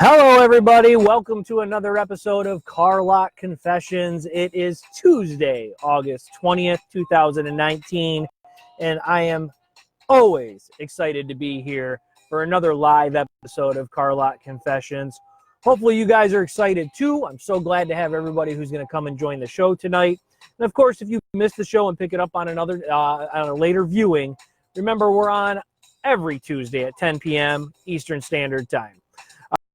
Hello, everybody. Welcome to another episode of Car Lot Confessions. It is Tuesday, August 20th, 2019, and I am always excited to be here for another live episode of Car Lot Confessions. Hopefully, you guys are excited too. I'm so glad to have everybody who's going to come and join the show tonight. And of course, if you missed the show and pick it up on on a later viewing, remember we're on every Tuesday at 10 p.m. Eastern Standard Time.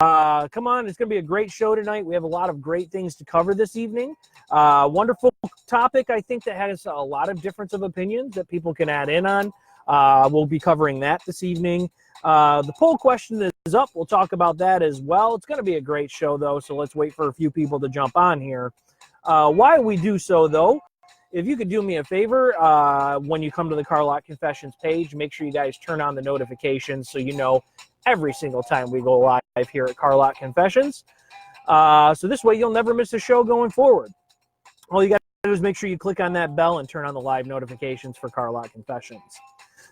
Come on, it's going to be a great show tonight. We have a lot of great things to cover this evening. Wonderful topic, I think, that has a lot of difference of opinions that people can add in on. We'll be covering that this evening. The poll question is up. We'll talk about that as well. It's going to be a great show, though, so let's wait for a few people to jump on here. While we do so, though, if you could do me a favor, when you come to the Car Lot Confessions page, make sure you guys turn on the notifications so you know every single time we go live here at Car Lot Confessions. So this way you'll never miss a show going forward. All you got to do is make sure you click on that bell and turn on the live notifications for Car Lot Confessions.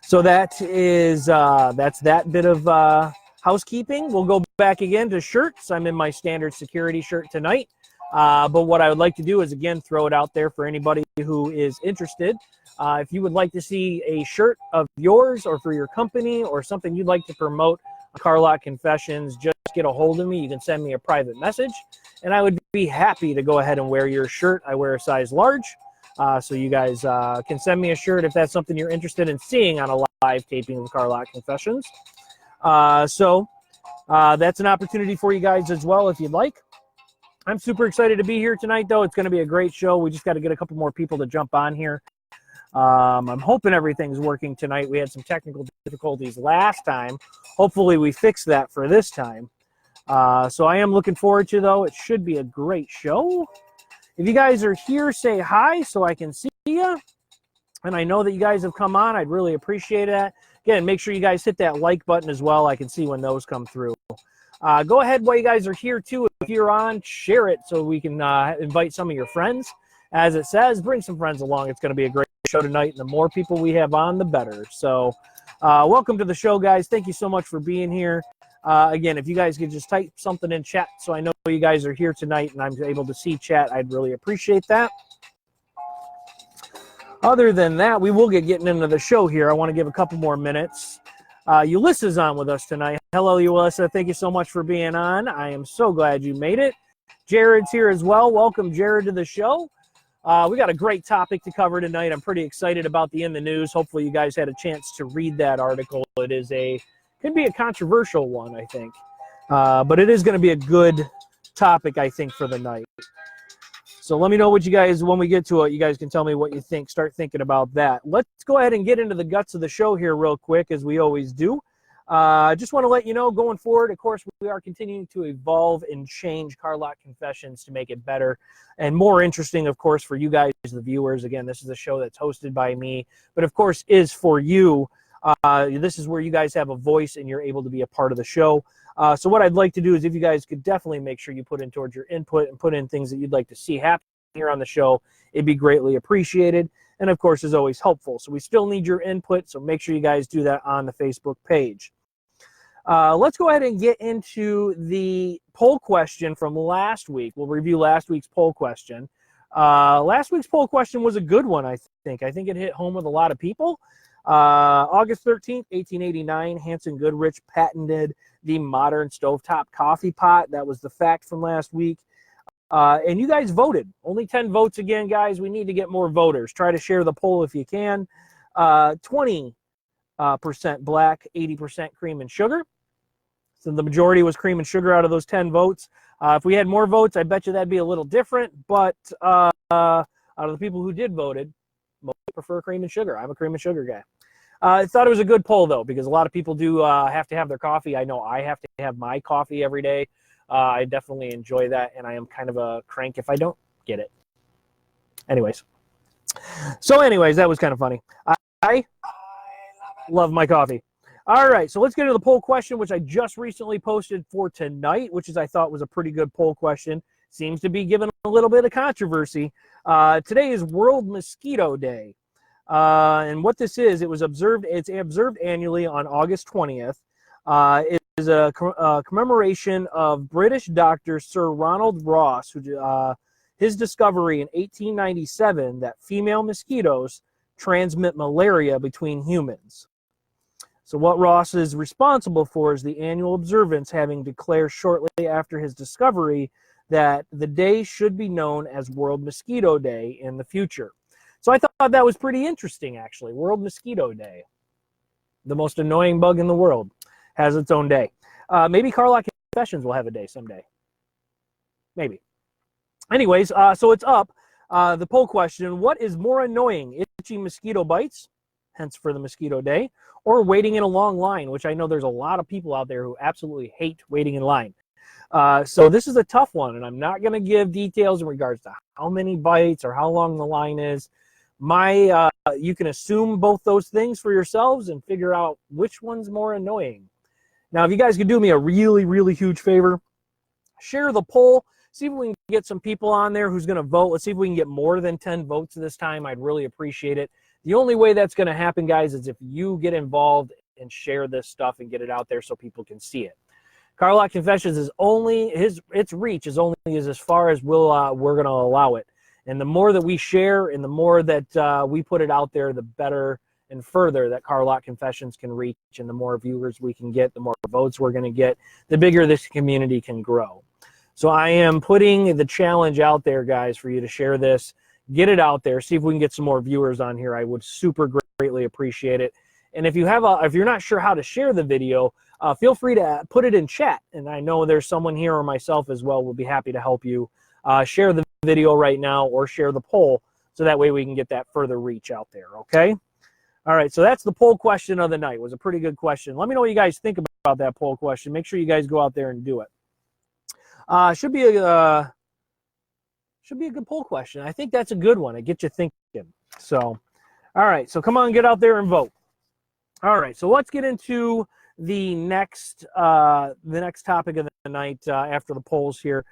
So that is that's that bit of housekeeping. We'll go back again to shirts. I'm in my standard security shirt tonight. But what I would like to do is, again, throw it out there for anybody who is interested. If you would like to see a shirt of yours or for your company or something you'd like to promote on Car Lot Confessions, just get a hold of me. You can send me a private message, and I would be happy to go ahead and wear your shirt. I wear a size large, so you guys can send me a shirt if that's something you're interested in seeing on a live taping of Car Lot Confessions. So that's an opportunity for you guys as well if you'd like. I'm super excited to be here tonight, though. It's going to be a great show. We just got to get a couple more people to jump on here. I'm hoping everything's working tonight. We had some technical difficulties last time. Hopefully we fixed that for this time. So I am looking forward to, though. It should be a great show. If you guys are here, say hi so I can see you. And I know that you guys have come on. I'd really appreciate that. Again, make sure you guys hit that like button as well. I can see when those come through. Go ahead while you guys are here, too. If you're on, share it so we can invite some of your friends. As it says, bring some friends along. It's going to be a great show tonight, and the more people we have on, the better. So welcome to the show, guys. Thank you so much for being here. Again, if you guys could just type something in chat so I know you guys are here tonight and I'm able to see chat, I'd really appreciate that. Other than that, we will get getting into the show here. I want to give a couple more minutes. Ulysses on with us tonight. Hello, Ulysses. Thank you so much for being on. I am so glad you made it. Jared's here as well. Welcome, Jared, to the show. We got a great topic to cover tonight. I'm pretty excited about the In the News. Hopefully you guys had a chance to read that article. It is could be a controversial one, I think. But it is going to be a good topic, I think, for the night. So let me know what you guys, when we get to it, you guys can tell me what you think. Start thinking about that. Let's go ahead and get into the guts of the show here real quick, as we always do. I just want to let you know, going forward, of course, we are continuing to evolve and change Car Lot Confessions to make it better and more interesting, of course, for you guys, the viewers. Again, this is a show that's hosted by me, but of course is for you. This is where you guys have a voice and you're able to be a part of the show. So what I'd like to do is, if you guys could definitely make sure you put in towards your input and put in things that you'd like to see happen here on the show, it'd be greatly appreciated. And of course, is always helpful. So we still need your input. So make sure you guys do that on the Facebook page. Let's go ahead and get into the poll question from last week. We'll review last week's poll question. Last week's poll question was a good one, I think. I think it hit home with a lot of people. August 13th, 1889, Hanson Goodrich patented the modern stovetop coffee pot. That was the fact from last week. And you guys voted. Only 10 votes again, guys. We need to get more voters. Try to share the poll if you can. 20% black, 80% cream and sugar. So the majority was cream and sugar out of those 10 votes. If we had more votes, I bet you that'd be a little different. But out of the people who did voted, most prefer cream and sugar. I'm a cream and sugar guy. I thought it was a good poll, though, because a lot of people do have to have their coffee. I know I have to have my coffee every day. I definitely enjoy that, and I am kind of a crank if I don't get it. Anyways, that was kind of funny. I love my coffee. All right, so let's get into the poll question, which I just recently posted for tonight, which I thought was a pretty good poll question. Seems to be given a little bit of controversy. Today is World Mosquito Day. And what this is, it's observed annually on August 20th. is a commemoration of British doctor Sir Ronald Ross, who his discovery in 1897 that female mosquitoes transmit malaria between humans. So what Ross is responsible for is the annual observance, having declared shortly after his discovery that the day should be known as World Mosquito Day in the future. So I thought that was pretty interesting, actually. World Mosquito Day. The most annoying bug in the world has its own day. Maybe Carlock Confessions will have a day someday. Maybe. Anyways, so it's up. The poll question, what is more annoying, itchy mosquito bites, hence for the mosquito day, or waiting in a long line, which I know there's a lot of people out there who absolutely hate waiting in line. So this is a tough one, and I'm not going to give details in regards to how many bites or how long the line is. You can assume both those things for yourselves and figure out which one's more annoying. Now, if you guys could do me a really, really huge favor, share the poll. See if we can get some people on there who's going to vote. Let's see if we can get more than 10 votes this time. I'd really appreciate it. The only way that's going to happen, guys, is if you get involved and share this stuff and get it out there so people can see it. Carlock Confessions is only, its reach is only as far as we're going to allow it. And the more that we share and the more that we put it out there, the better and further that Carlock Confessions can reach, and the more viewers we can get, the more votes we're going to get, the bigger this community can grow. So I am putting the challenge out there, guys, for you to share this, get it out there, see if we can get some more viewers on here. I would super greatly appreciate it. And if you're not sure how to share the video, feel free to put it in chat. And I know there's someone here or myself as well. We'll be happy to help you share the video right now or share the poll, so that way we can get that further reach out there. Okay. All right. So that's the poll question of the night. It was a pretty good question. Let me know what you guys think about that poll question. Make sure you guys go out there and do it. Should be a good poll question. I think that's a good one. It gets you thinking. So, all right. So come on, get out there and vote. All right. So let's get into the next topic of the night after the polls here.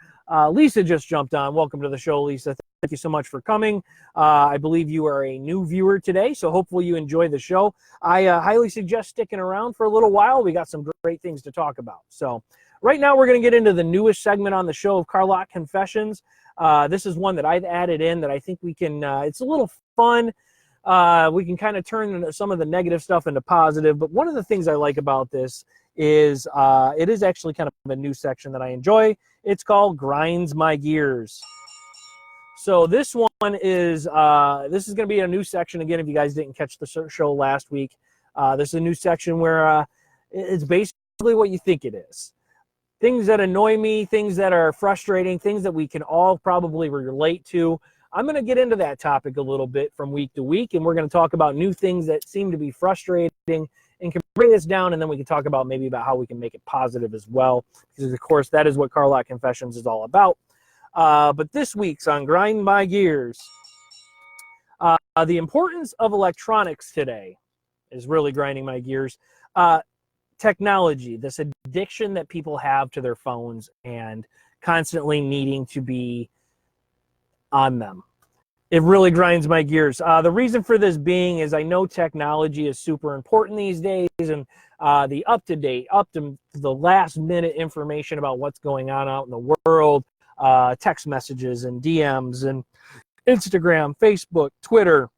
Lisa just jumped on. Welcome to the show, Lisa. Thank you so much for coming. I believe you are a new viewer today, so hopefully you enjoy the show. I highly suggest sticking around for a little while. We got some great things to talk about. So right now we're going to get into the newest segment on the show of Carlock Confessions. This is one that I've added in that I think we can, it's a little fun. We can kind of turn some of the negative stuff into positive. But one of the things I like about this is it is actually kind of a new section that I enjoy. It's called Grinds My Gears. So this one is this is going to be a new section. Again, if you guys didn't catch the show last week, this is a new section where it's basically what you think it is. Things that annoy me, things that are frustrating, things that we can all probably relate to. I'm going to get into that topic a little bit from week to week, and we're going to talk about new things that seem to be frustrating and can bring us down, and then we can talk about maybe about how we can make it positive as well, because, of course, that is what Carlock Confessions is all about. But this week's on Grind My Gears, the importance of electronics today is really grinding my gears. Technology, this addiction that people have to their phones and constantly needing to be on them. It really grinds my gears. The reason for this being is I know technology is super important these days, and the up-to-date, up to the last-minute information about what's going on out in the world, text messages and DMs and Instagram, Facebook, Twitter,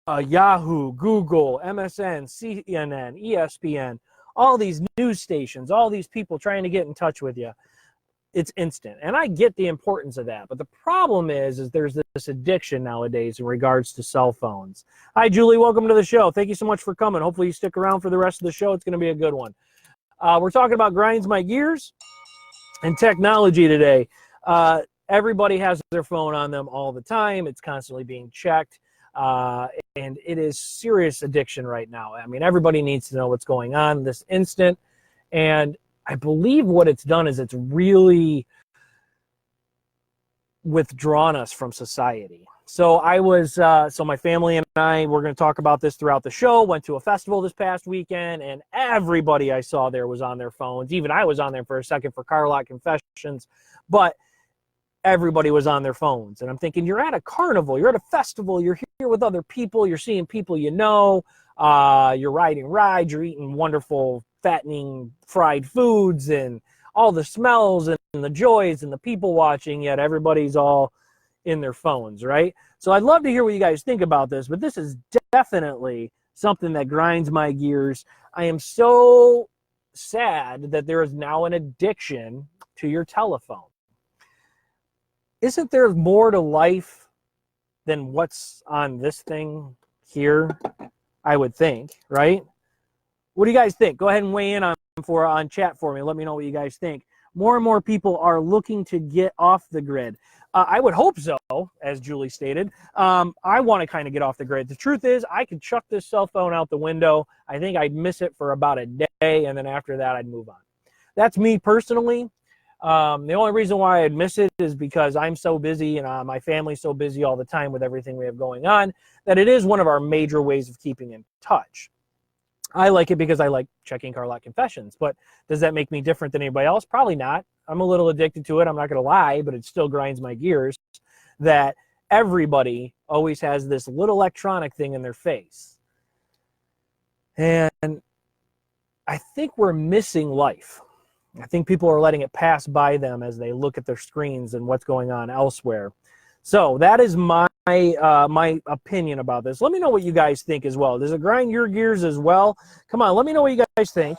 Yahoo, Google, MSN, CNN, ESPN, all these news stations, all these people trying to get in touch with you. It's instant. And I get the importance of that. But the problem is there's this addiction nowadays in regards to cell phones. Hi, Julie. Welcome to the show. Thank you so much for coming. Hopefully you stick around for the rest of the show. It's going to be a good one. We're talking about Grinds My Gears and technology today. Everybody has their phone on them all the time. It's constantly being checked. And it is serious addiction right now. I mean, everybody needs to know what's going on this instant. And I believe what it's done is it's really withdrawn us from society. So so my family and I, we're going to talk about this throughout the show, went to a festival this past weekend, and everybody I saw there was on their phones. Even I was on there for a second for Carlock Confessions, but everybody was on their phones. And I'm thinking, you're at a carnival, you're at a festival, you're here with other people, you're seeing people you know, you're riding rides, you're eating wonderful fattening fried foods and all the smells and the joys and the people watching, yet everybody's all in their phones, right? So I'd love to hear what you guys think about this, but this is definitely something that grinds my gears. I am so sad that there is now an addiction to your telephone. Isn't there more to life than what's on this thing here? I would think, right? What do you guys think? Go ahead and weigh in on chat for me. Let me know what you guys think. More and more people are looking to get off the grid. I would hope so, as Julie stated. I want to kind of get off the grid. The truth is, I could chuck this cell phone out the window. I think I'd miss it for about a day, and then after that, I'd move on. That's me personally. The only reason why I'd miss it is because I'm so busy and my family's so busy all the time with everything we have going on that it is one of our major ways of keeping in touch. I like it because I like checking Car Lot Confessions, but does that make me different than anybody else? Probably not. I'm a little addicted to it. I'm not going to lie, but it still grinds my gears that everybody always has this little electronic thing in their face. And I think we're missing life. I think people are letting it pass by them as they look at their screens and what's going on elsewhere. So that is my opinion about this. Let me know what you guys think as well. Does it grind your gears as well? Come on, let me know what you guys think.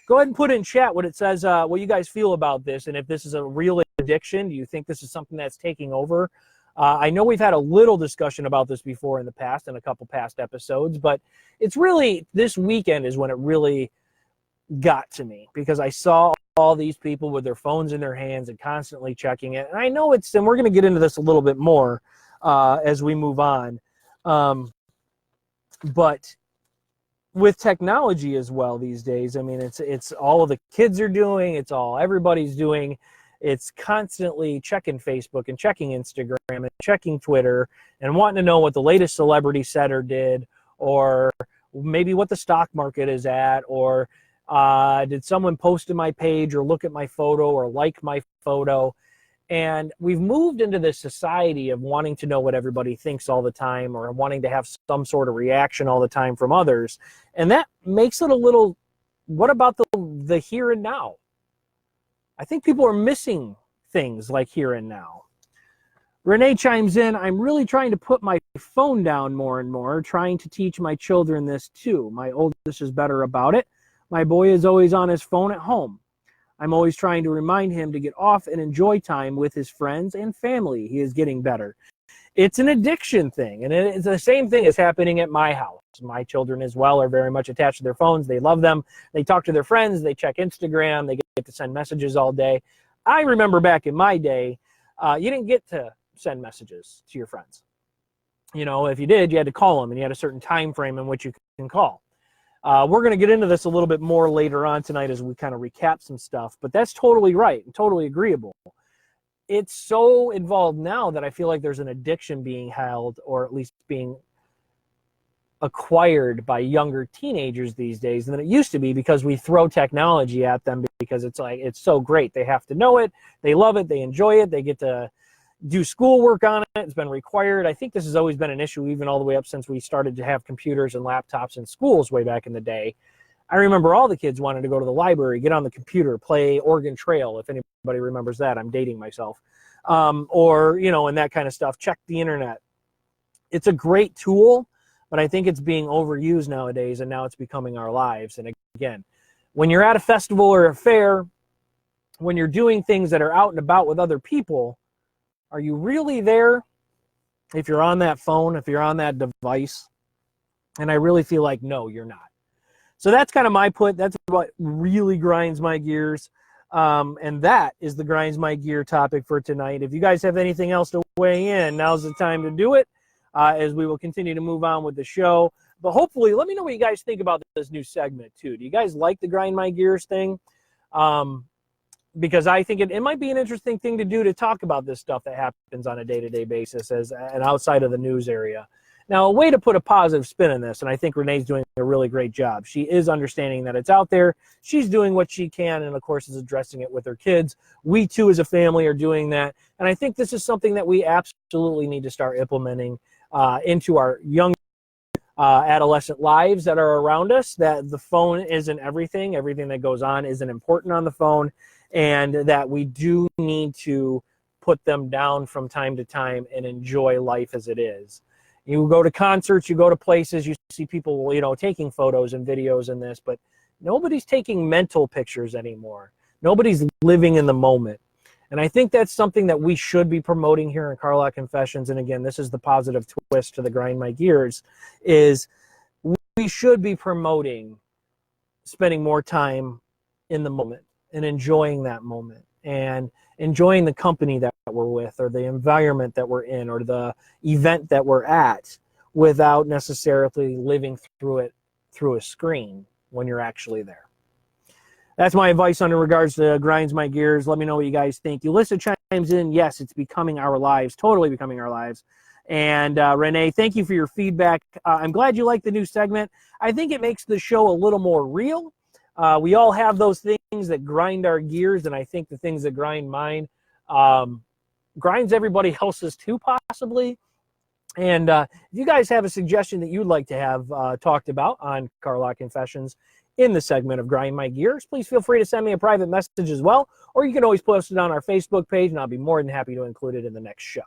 Go ahead and put in chat what it says, what you guys feel about this, and if this is a real addiction. Do you think this is something that's taking over? I know we've had a little discussion about this before in the past, in a couple past episodes, but it's really, this weekend is when it really got to me, because I saw all these people with their phones in their hands and constantly checking it. And I know it's, and we're going to get into this a little bit more as we move on. But with technology as well these days, I mean, it's all of the kids are doing, it's all everybody's doing. It's constantly checking Facebook and checking Instagram and checking Twitter and wanting to know what the latest celebrity said or did, or maybe what the stock market is at, or did someone post to my page or look at my photo or like my photo. And we've moved into this society of wanting to know what everybody thinks all the time, or wanting to have some sort of reaction all the time from others. And that makes it a little, what about the here and now? I think people are missing things like here and now. Renee chimes in, I'm really trying to put my phone down more and more, trying to teach my children this too. My oldest is better about it. My boy is always on his phone at home. I'm always trying to remind him to get off and enjoy time with his friends and family. He is getting better. It's an addiction thing, and it's the same thing is happening at my house. My children as well are very much attached to their phones. They love them. They talk to their friends. They check Instagram. They get to send messages all day. I remember back in my day, you didn't get to send messages to your friends. You know, if you did, you had to call them, and you had a certain time frame in which you can call. We're going to get into this a little bit more later on tonight as we kind of recap some stuff, but that's totally right and totally agreeable. It's so involved now that I feel like there's an addiction being held, or at least being acquired by younger teenagers these days than it used to be, because we throw technology at them because it's like, it's so great. They have to know it. They love it. They enjoy it. They get to do schoolwork on it. It's been required. I think this has always been an issue, even all the way up since we started to have computers and laptops in schools way back in the day. I remember all the kids wanted to go to the library, get on the computer, play Oregon Trail, if anybody remembers that. I'm dating myself. Or, you know, and that kind of stuff. Check the internet. It's a great tool, but I think it's being overused nowadays, and now it's becoming our lives. And again, when you're at a festival or a fair, when you're doing things that are out and about with other people, are you really there if you're on that phone, if you're on that device? And I really feel like, no, you're not. So that's kind of my put. That's what really grinds my gears. And that is the grinds my gear topic for tonight. If you guys have anything else to weigh in, now's the time to do it, as we will continue to move on with the show. But hopefully, let me know what you guys think about this new segment too. Do you guys like the grind my gears thing? Because I think it might be an interesting thing to do, to talk about this stuff that happens on a day-to-day basis as and outside of the news area. Now, a way to put a positive spin in this, and I think Renee's doing a really great job. She is understanding that it's out there. She's doing what she can, and of course is addressing it with her kids. We too as a family are doing that. And I think this is something that we absolutely need to start implementing into our young adolescent lives that are around us, that the phone isn't everything. Everything that goes on isn't important on the phone, and that we do need to put them down from time to time and enjoy life as it is. You go to concerts, you go to places, you see people, taking photos and videos and this, but nobody's taking mental pictures anymore. Nobody's living in the moment. And I think that's something that we should be promoting here in Car Lot Confessions. And again, this is the positive twist to the Grind My Gears, is we should be promoting spending more time in the moment and enjoying that moment and enjoying the company that we're with, or the environment that we're in, or the event that we're at, without necessarily living through it through a screen when you're actually there. That's my advice in regards to Grinds My Gears. Let me know what you guys think. Ulissa chimes in, yes, it's becoming our lives, totally becoming our lives. And Renee, thank you for your feedback. I'm glad you like the new segment. I think it makes the show a little more real. We all have those things that grind our gears, and I think the things that grind mine grinds everybody else's too, possibly. And if you guys have a suggestion that you'd like to have talked about on Car Lot Confessions in the segment of Grind My Gears, please feel free to send me a private message as well, or you can always post it on our Facebook page, and I'll be more than happy to include it in the next show.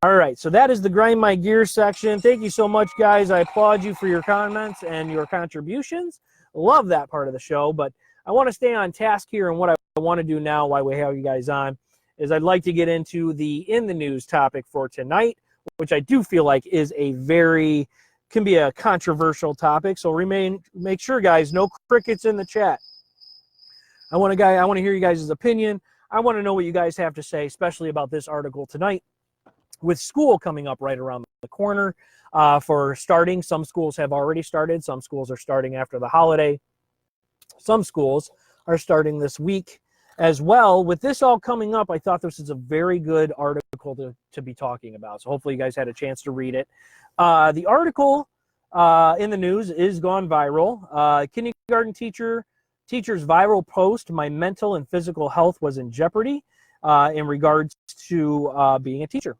All right, so that is the Grind My Gears section. Thank you so much, guys. I applaud you for your comments and your contributions. Love that part of the show, but I want to stay on task here, and what I want to do now while we have you guys on is I'd like to get into the In the News topic for tonight, which I do feel like is can be a controversial topic. So make sure, guys, no crickets in the chat. I want to hear you guys' opinion. I want to know what you guys have to say, especially about this article tonight. With school coming up right around the corner for starting, some schools have already started. Some schools are starting after the holiday. Some schools are starting this week as well. With this all coming up, I thought this is a very good article to be talking about. So hopefully you guys had a chance to read it. The article in the news is gone viral. Kindergarten teacher's viral post, "My mental and physical health was in jeopardy," in regards to being a teacher.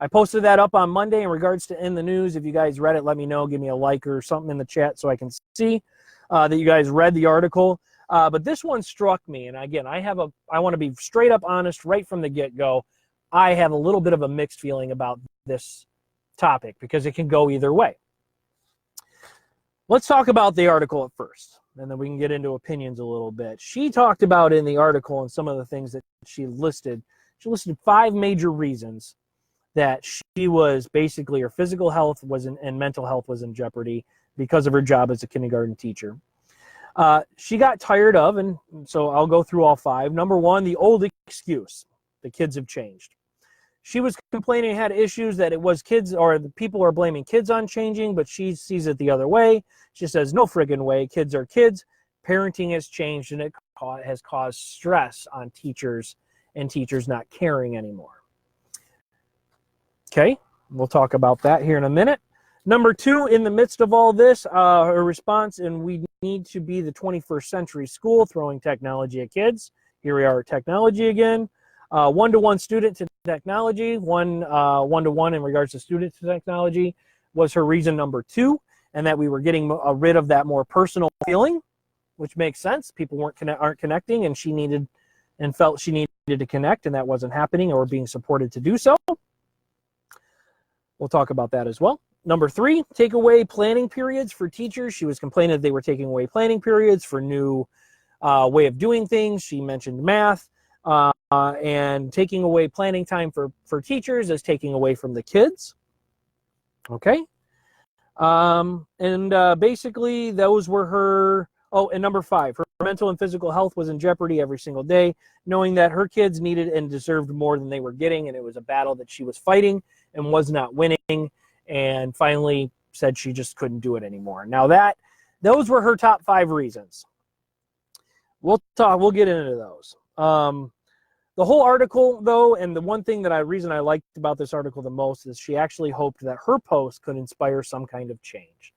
I posted that up on Monday in regards to In the News. If you guys read it, let me know. Give me a like or something in the chat so I can see that you guys read the article. But this one struck me, and again, I want to be straight up honest right from the get-go. I have a little bit of a mixed feeling about this topic because it can go either way. Let's talk about the article at first, and then we can get into opinions a little bit. She talked about in the article and some of the things that she listed 5 major reasons that she was basically, her physical health and mental health was in jeopardy because of her job as a kindergarten teacher. She got tired of, and so I'll go through all 5. Number 1, the old excuse. The kids have changed. She was complaining, had issues that it was kids, or the people are blaming kids on changing, but she sees it the other way. She says, no friggin' way. Kids are kids. Parenting has changed, and it has caused stress on teachers and teachers not caring anymore. Okay, we'll talk about that here in a minute. Number 2, in the midst of all this, her response, and we need to be the 21st century school, throwing technology at kids. Here we are at technology again. One-to-one student to technology, one-to-one in regards to student to technology was her reason number 2, and that we were getting rid of that more personal feeling, which makes sense. People aren't connecting, and she needed and felt she needed to connect, and that wasn't happening or being supported to do so. We'll talk about that as well. Number 3, take away planning periods for teachers. She was complaining that they were taking away planning periods for new way of doing things. She mentioned math, and taking away planning time for teachers is taking away from the kids. Okay. Basically those were her. Oh, and number 5, her mental and physical health was in jeopardy every single day, knowing that her kids needed and deserved more than they were getting, and it was a battle that she was fighting and was not winning, and finally said she just couldn't do it anymore. Now those were her top 5 reasons. We'll get into those. The whole article, though, and the one thing reason I liked about this article the most is she actually hoped that her post could inspire some kind of change.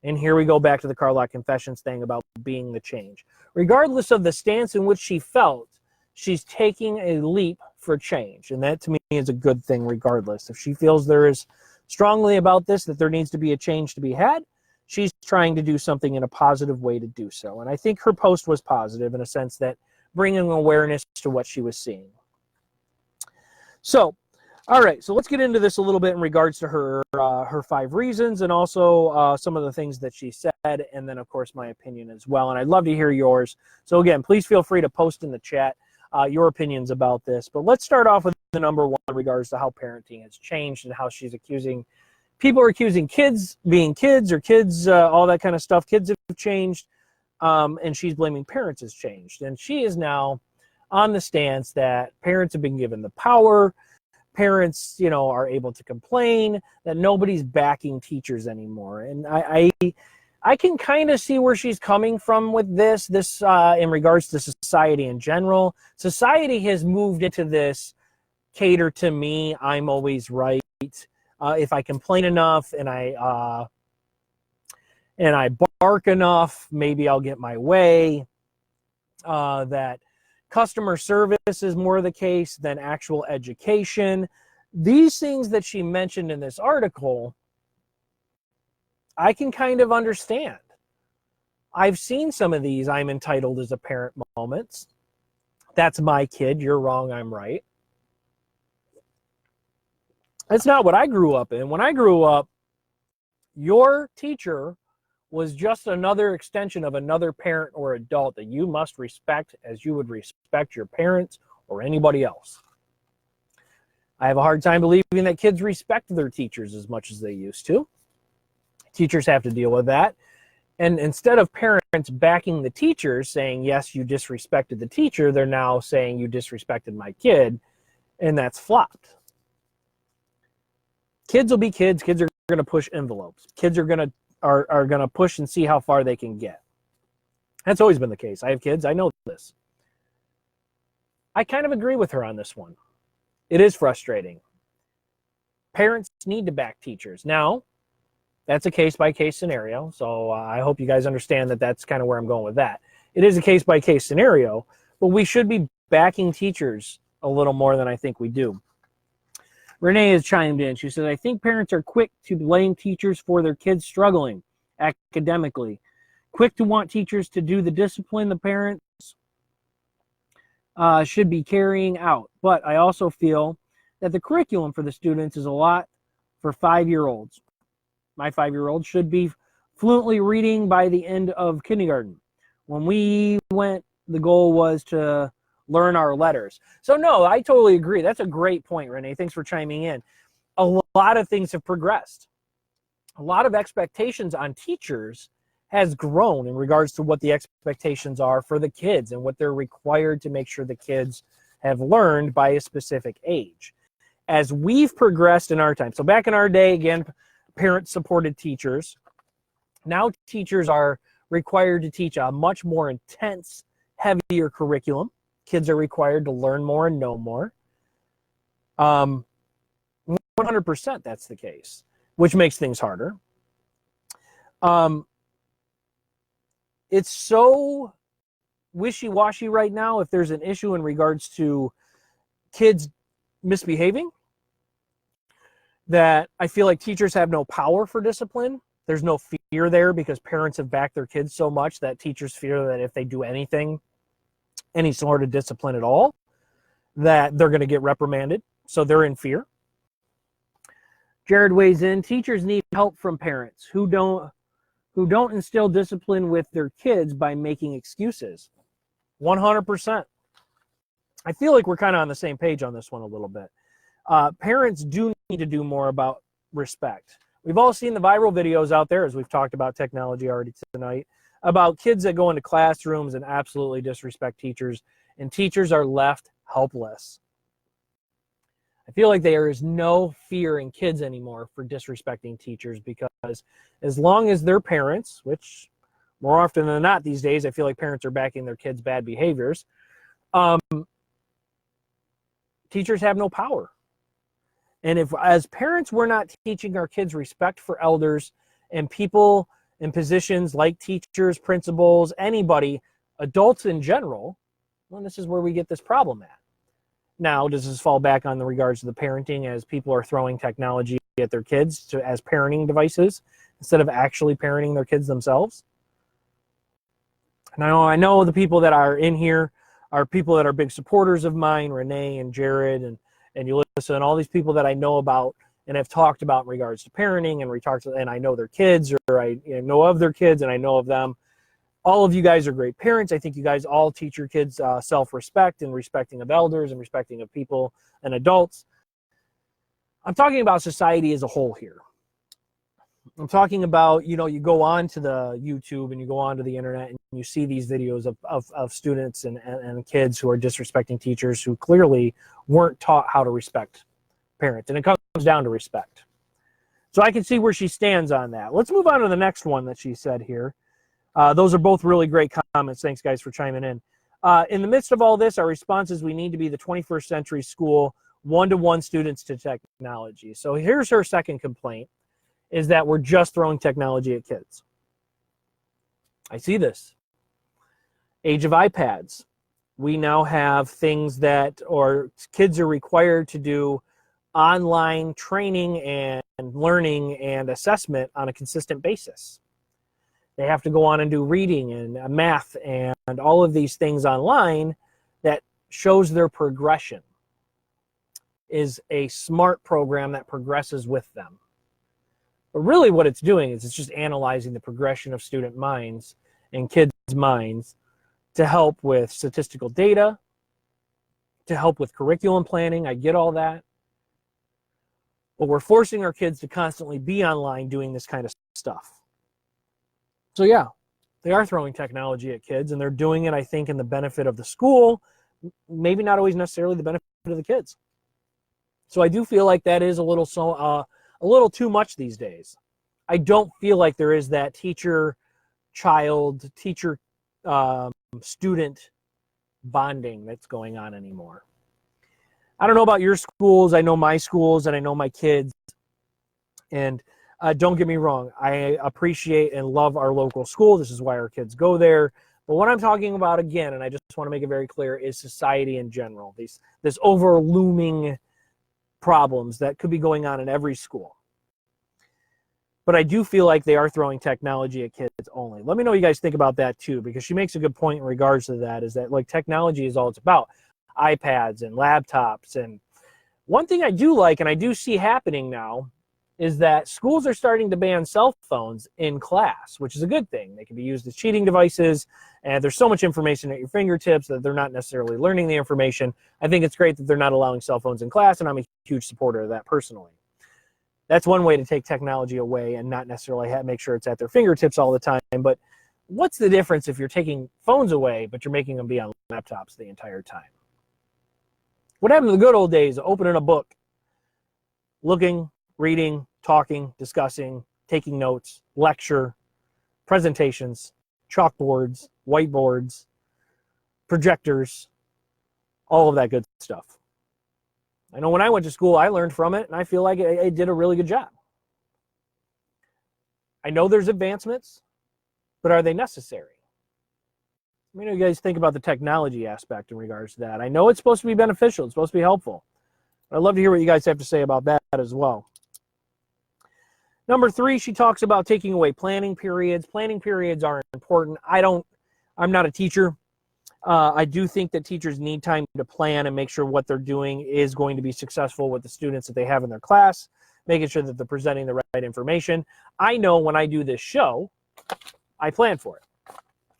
And here we go back to the Car Lot Confessions thing about being the change. Regardless of the stance in which she felt, she's taking a leap for change. And that, to me, is a good thing regardless. If she feels there is strongly about this, that there needs to be a change to be had. She's trying to do something in a positive way to do so. And I think her post was positive in a sense that bringing awareness to what she was seeing. So, all right, so let's get into this a little bit in regards to her 5 reasons, and also some of the things that she said, and then, of course, my opinion as well. And I'd love to hear yours. So, again, please feel free to post in the chat your opinions about this. But let's start off with the number 1 in regards to how parenting has changed and how she's accusing people are accusing kids being kids, or kids, all that kind of stuff. Kids have changed, and she's blaming parents has changed. And she is now on the stance that parents have been given the power. Parents, you know, are able to complain, that nobody's backing teachers anymore. And I can kind of see where she's coming from with this in regards to society in general. Society has moved into this cater to me, I'm always right. If I complain enough and I bark enough, maybe I'll get my way. That customer service is more the case than actual education. These things that she mentioned in this article, I can kind of understand. I've seen some of these I'm entitled as a parent moments. That's my kid, you're wrong, I'm right. That's not what I grew up in. When I grew up, your teacher was just another extension of another parent or adult that you must respect as you would respect your parents or anybody else. I have a hard time believing that kids respect their teachers as much as they used to. Teachers have to deal with that. And instead of parents backing the teachers, saying, yes, you disrespected the teacher, they're now saying you disrespected my kid, and that's flopped. Kids will be kids. Kids are going to push envelopes. Kids are going to push and see how far they can get. That's always been the case. I have kids. I know this. I kind of agree with her on this one. It is frustrating. Parents need to back teachers. Now, that's a case-by-case scenario, so I hope you guys understand that that's kind of where I'm going with that. It is a case-by-case scenario, but we should be backing teachers a little more than I think we do. Renee has chimed in. She says, I think parents are quick to blame teachers for their kids struggling academically. Quick to want teachers to do the discipline the parents should be carrying out. But I also feel that the curriculum for the students is a lot for 5-year-olds. My 5-year-old should be fluently reading by the end of kindergarten. When we went, the goal was to learn our letters. So no, I totally agree. That's a great point, Renee. Thanks for chiming in. A lot of things have progressed. A lot of expectations on teachers has grown in regards to what the expectations are for the kids and what they're required to make sure the kids have learned by a specific age. As we've progressed in our time, so back in our day, again, parents supported teachers. Now teachers are required to teach a much more intense, heavier curriculum. Kids are required to learn more and know more. 100% that's the case, which makes things harder. It's so wishy-washy right now if there's an issue in regards to kids misbehaving, that I feel like teachers have no power for discipline. There's no fear there because parents have backed their kids so much that teachers fear that if they do anything, any sort of discipline at all, that they're going to get reprimanded. So they're in fear. Jared weighs in, teachers need help from parents who don't instill discipline with their kids by making excuses. 100%. I feel like we're kind of on the same page on this one a little bit. Parents do need to do more about respect. We've all seen the viral videos out there, as we've talked about technology already tonight, about kids that go into classrooms and absolutely disrespect teachers, and teachers are left helpless. I feel like there is no fear in kids anymore for disrespecting teachers, because as long as their parents, which more often than not these days, I feel like parents are backing their kids' bad behaviors, teachers have no power. And if, as parents, we're not teaching our kids respect for elders and people in positions like teachers, principals, anybody, adults in general, well, this is where we get this problem at. Now, does this fall back on the regards to the parenting as people are throwing technology at their kids as parenting devices instead of actually parenting their kids themselves. And I know the people that are in here are people that are big supporters of mine, Renee and Jared and Ulissa, and all these people that I know about and have talked about in regards to parenting, and I know their kids, or I know of their kids and I know of them. All of you guys are great parents. I think you guys all teach your kids self-respect and respecting of elders and respecting of people and adults. I'm talking about society as a whole here. I'm talking about, you go on to the YouTube and you go on to the internet and you see these videos of students and kids who are disrespecting teachers who clearly weren't taught how to respect parents. And it comes down to respect. So I can see where she stands on that. Let's move on to the next one that she said here. Those are both really great comments. Thanks, guys, for chiming in. In the midst of all this, our response is we need to be the 21st century school, one-to-one students to technology. So here's her second complaint, is that we're just throwing technology at kids. I see this. Age of iPads. We now have things or kids are required to do online training and learning and assessment on a consistent basis. They have to go on and do reading and math and all of these things online that shows their progression. Is a smart program that progresses with them. But really what it's doing is it's just analyzing the progression of student minds and kids' minds to help with statistical data, to help with curriculum planning. I get all that. But we're forcing our kids to constantly be online doing this kind of stuff. So yeah, they are throwing technology at kids, and they're doing it, I think, in the benefit of the school, maybe not always necessarily the benefit of the kids. So I do feel like that is a little too much these days. I don't feel like there is that teacher-child, teacher-student bonding that's going on anymore. I don't know about your schools. I know my schools and I know my kids. And don't get me wrong, I appreciate and love our local school. This is why our kids go there. But what I'm talking about, again, and I just want to make it very clear, is society in general. This overlooming problems that could be going on in every school. But I do feel like they are throwing technology at kids only. Let me know what you guys think about that too, because she makes a good point in regards to that, is that like technology is all it's about. iPads and laptops. And one thing I do like, and I do see happening now, is that schools are starting to ban cell phones in class, which is a good thing. They can be used as cheating devices, and there's so much information at your fingertips that they're not necessarily learning the information. I think it's great that they're not allowing cell phones in class, and I'm a huge supporter of that personally. That's one way to take technology away and not necessarily make sure it's at their fingertips all the time. But what's the difference if you're taking phones away, but you're making them be on laptops the entire time? What happened to the good old days of opening a book, looking, reading, talking, discussing, taking notes, lecture, presentations, chalkboards, whiteboards, projectors, all of that good stuff. I know when I went to school, I learned from it, and I feel like I did a really good job. I know there's advancements, but are they necessary? Let me know what you guys think about the technology aspect in regards to that. I know it's supposed to be beneficial. It's supposed to be helpful. I'd love to hear what you guys have to say about that as well. Number 3, she talks about taking away planning periods. Planning periods are important. I'm not a teacher. I do think that teachers need time to plan and make sure what they're doing is going to be successful with the students that they have in their class, making sure that they're presenting the right information. I know when I do this show, I plan for it.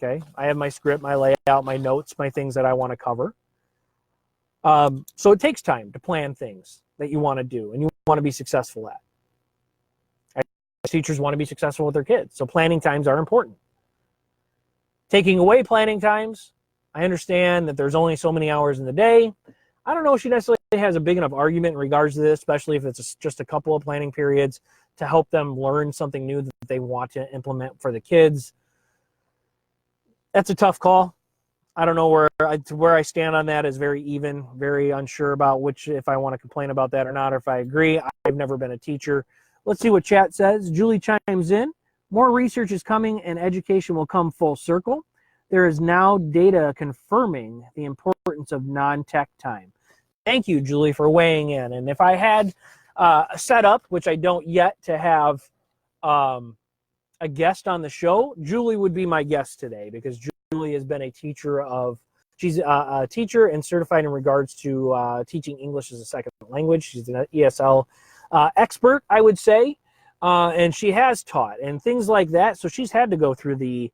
Okay, I have my script, my layout, my notes, my things that I want to cover. So it takes time to plan things that you want to do and you want to be successful at. Teachers want to be successful with their kids, so planning times are important. Taking away planning times, I understand that there's only so many hours in the day. I don't know if she necessarily has a big enough argument in regards to this, especially if it's just a couple of planning periods to help them learn something new that they want to implement for the kids. That's a tough call. I don't know where I stand on that is very even, very unsure about if I want to complain about that or not, or if I agree. I've never been a teacher. Let's see what chat says. Julie chimes in. More research is coming and education will come full circle. There is now data confirming the importance of non-tech time. Thank you, Julie, for weighing in. And if I had set up, which I don't yet to have a guest on the show. Julie would be my guest today because Julie has been a teacher she's a teacher and certified in regards to teaching English as a second language. She's an ESL expert, I would say, and she has taught and things like that. So she's had to go through the